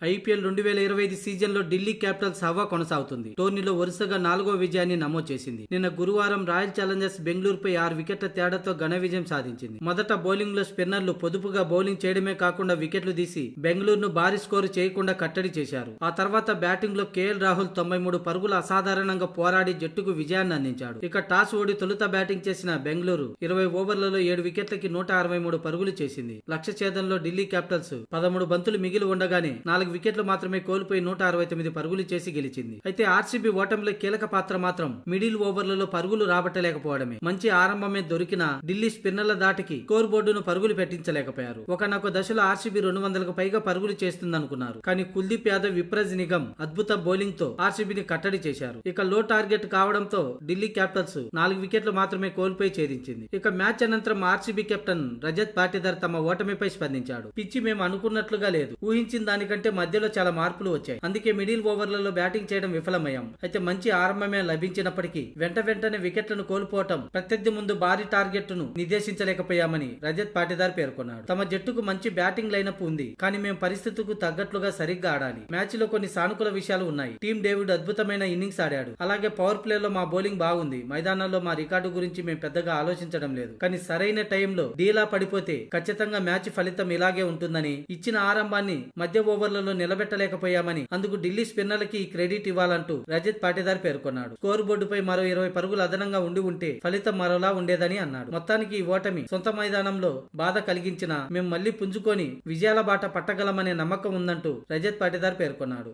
IPL 2025 season లో Delhi Capitals హవా కొనసాగుతుంది. టోర్నీలో వరుసగా 4వ విజయాన్ని నమోదు చేసింది. నిన్న గురువారం రాయల్ ఛాలెంజర్స్ బెంగళూరుపై 6 వికెట్ల తేడాతో ఘన విజయం సాధించింది. మొదట బౌలింగ్ లో స్పిన్నర్లు పొదుపుగా బౌలింగ్ చేయడమే కాకుండా వికెట్లు తీసి బెంగళూరును భారీ స్కోరు చేయకుండా కట్టడి చేశారు. ఆ తర్వాత బ్యాటింగ్ లో కేఎల్ రాహుల్ 93 పరుగులు అసాధారణంగా పోరాడి జట్టుకు విజయాన్ని అందించాడు. ఇక టాస్ ఓడి తొలుత బ్యాటింగ్ చేసిన బెంగళూరు 20 ఓవర్లలో 7 వికెట్లకి 163 పరుగులు చేసింది. లక్ష్య ఛేదంలో ఢిల్లీ క్యాపిటల్స్ 13 బంతులు మిగిలి ఉండగానే 4 వికెట్లు మాత్రమే కోల్పోయి 169 పరుగులు చేసి గెలిచింది. అయితే ఆర్సీబీ ఓటమిలో కీలక పాత్ర మాత్రం మిడిల్ ఓవర్లలో పరుగులు రాబట్టలేకపోవడమే. మంచి ఆరంభమే దొరికిన ఢిల్లీ స్పిన్నర్ల దాటికి స్కోర్ బోర్డును పరుగులు పెట్టించలేకపోయారు. ఒకనొక దశలో ఆర్సీబీ 200కు పైగా పరుగులు చేస్తుందనుకున్నారు. కానీ కుల్దీప్ యాదవ్, విప్రజ్ నిగమ్ అద్భుత బౌలింగ్ తో ఆర్సీబీని కట్టడి చేశారు. ఇక లో టార్గెట్ కావడంతో ఢిల్లీ క్యాపిటల్స్ 4 వికెట్లు మాత్రమే కోల్పోయి ఛేదించింది. ఇక మ్యాచ్ అనంతరం ఆర్సీబీ కెప్టెన్ రజత్ పాటిదార్ తమ ఓటమిపై స్పందించాడు. పిచ్చి మేము అనుకున్నట్లుగా లేదు, ఊహించిన దానికంటే మధ్యలో చాలా మార్పులు వచ్చాయి. అందుకే మిడిల్ ఓవర్లలో బ్యాటింగ్ చేయడం విఫలమయ్యాం. అయితే మంచి ఆరంభమే లభించినప్పటికీ వెంటనే వికెట్లను కోల్పోవటం, ప్రత్యర్థి ముందు భారీ టార్గెట్ ను నిర్దేశించలేకపోయామని రజత్ పాటిదార్ పేర్కొన్నాడు. తమ జట్టుకు మంచి బ్యాటింగ్ లైనప్ ఉంది, కానీ మేము పరిస్థితులకు తగ్గట్లుగా సరిగ్గా ఆడాలి. మ్యాచ్ లో కొన్ని సానుకూల విషయాలు ఉన్నాయి. టీమ్ డేవిడ్ అద్భుతమైన ఇన్నింగ్స్ ఆడాడు. అలాగే పవర్ ప్లే లో మా బౌలింగ్ బాగుంది. మైదానంలో మా రికార్డు గురించి మేము పెద్దగా ఆలోచించడం లేదు. కానీ సరైన టైంలో డీలా పడిపోతే ఖచ్చితంగా మ్యాచ్ ఫలితం ఇలాగే ఉంటుందని, ఇచ్చిన ఆరంభాన్ని మధ్య ఓవర్లలో నిలబెట్టలేకపోయామని, అందుకు ఢిల్లీ స్పిన్నర్లకి ఈ క్రెడిట్ ఇవ్వాలంటూ రజత్ పాటిదార్ పేర్కొన్నాడు. స్కోర్ బోర్డుపై మరో 20 పరుగులు అదనంగా ఉండి ఉంటే ఫలితం మరోలా ఉండేదని అన్నాడు. మొత్తానికి ఈ ఓటమి సొంత మైదానంలో బాధ కలిగించినా మేము మళ్లీ పుంజుకొని విజయాల బాట పట్టగలమనే నమ్మకం ఉందంటూ రజత్ పాటిదార్ పేర్కొన్నాడు.